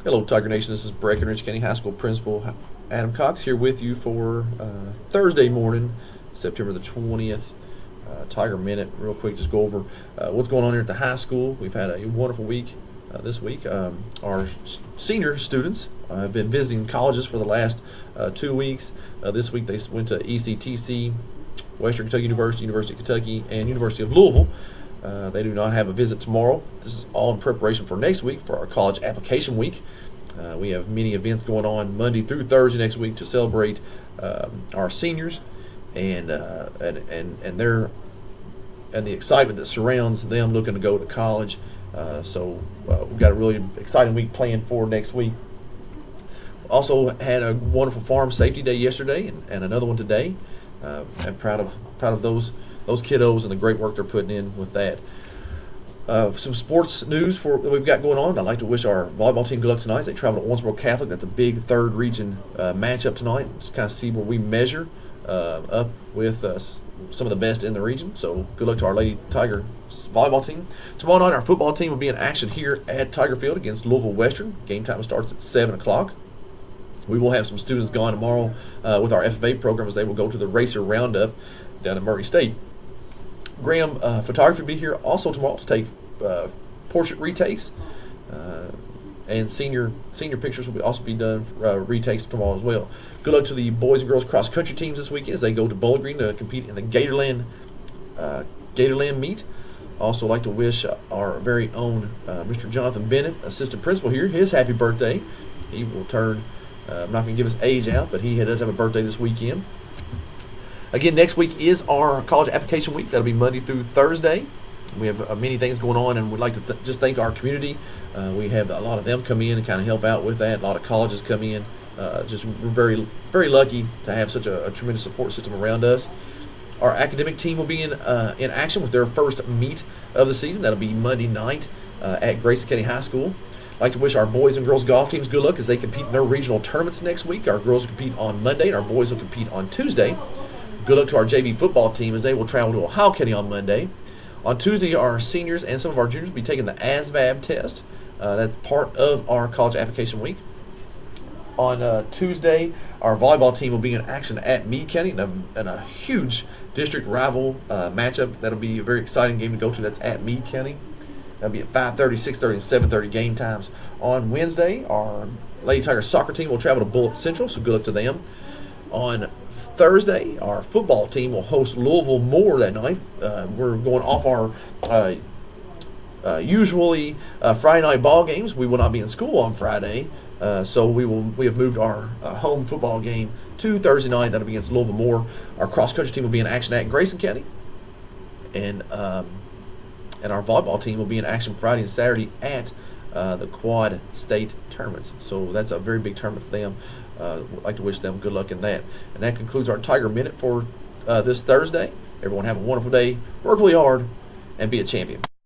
Hello, Tiger Nation. This is Breckenridge County High School Principal Adam Cox here with you for Thursday morning, September the 20th. Tiger Minute. Real quick, just go over what's going on here at the high school. We've had a wonderful week this week. Our senior students have been visiting colleges for the last 2 weeks. This week they went to ECTC, Western Kentucky University, University of Kentucky, and University of Louisville. They do not have a visit tomorrow. This is all in preparation for next week for our college application week. We have many events going on Monday through Thursday next week to celebrate our seniors and their and the excitement that surrounds them looking to go to college. So we've got a really exciting week planned for next week. Also had a wonderful farm safety day yesterday and another one today. I'm proud of those kiddos and the great work they're putting in with that. Some sports news that we've got going on. I'd like to wish our volleyball team good luck tonight. They travel to Owensboro Catholic. That's a big third region matchup tonight. Just kind of see where we measure up with some of the best in the region. So good luck to our Lady Tiger volleyball team. Tomorrow night, our football team will be in action here at Tiger Field against Louisville Western. Game time starts at 7 o'clock. We will have some students gone tomorrow with our FFA program as they will go to the Racer Roundup down in Murray State. Graham Photography will be here also tomorrow to take portrait retakes, and senior pictures will also be done retakes tomorrow as well. Good luck to the boys and girls cross country teams this weekend as they go to Bowling Green to compete in the Gatorland meet. Also like to wish our very own Mr. Jonathan Bennett, assistant principal here, his happy birthday. He will turn. I'm not going to give his age out, but he does have a birthday this weekend. Again, next week is our college application week. That'll be Monday through Thursday. We have many things going on, and we'd like to just thank our community. We have a lot of them come in and kind of help out with that. A lot of colleges come in. We're very, very lucky to have such a tremendous support system around us. Our academic team will be in action with their first meet of the season. That'll be Monday night at Grayson County High School. I'd like to wish our boys and girls golf teams good luck as they compete in their regional tournaments next week. Our girls will compete on Monday, and our boys will compete on Tuesday. Good luck to our JV football team as they will travel to Ohio County on Monday. On Tuesday, our seniors and some of our juniors will be taking the ASVAB test. That's part of our college application week. On Tuesday, our volleyball team will be in action at Meade County in a huge district rival matchup. That'll be a very exciting game to go to. That's at Meade County. That'll be at 5:30, 6:30, and 7:30 game times. On Wednesday, our Lady Tiger soccer team will travel to Bullitt Central, so good luck to them. On Thursday, our football team will host Louisville Moore that night. We're going off our usually Friday night ball games. We will not be in school on Friday, so we have moved our home football game to Thursday night. That'll be against Louisville Moore. Our cross country team will be in action at Grayson County, and our volleyball team will be in action Friday and Saturday at the Quad State tournaments. So that's a very big tournament for them. I'd like to wish them good luck in that. And that concludes our Tiger Minute for this Thursday. Everyone have a wonderful day. Work really hard and be a champion.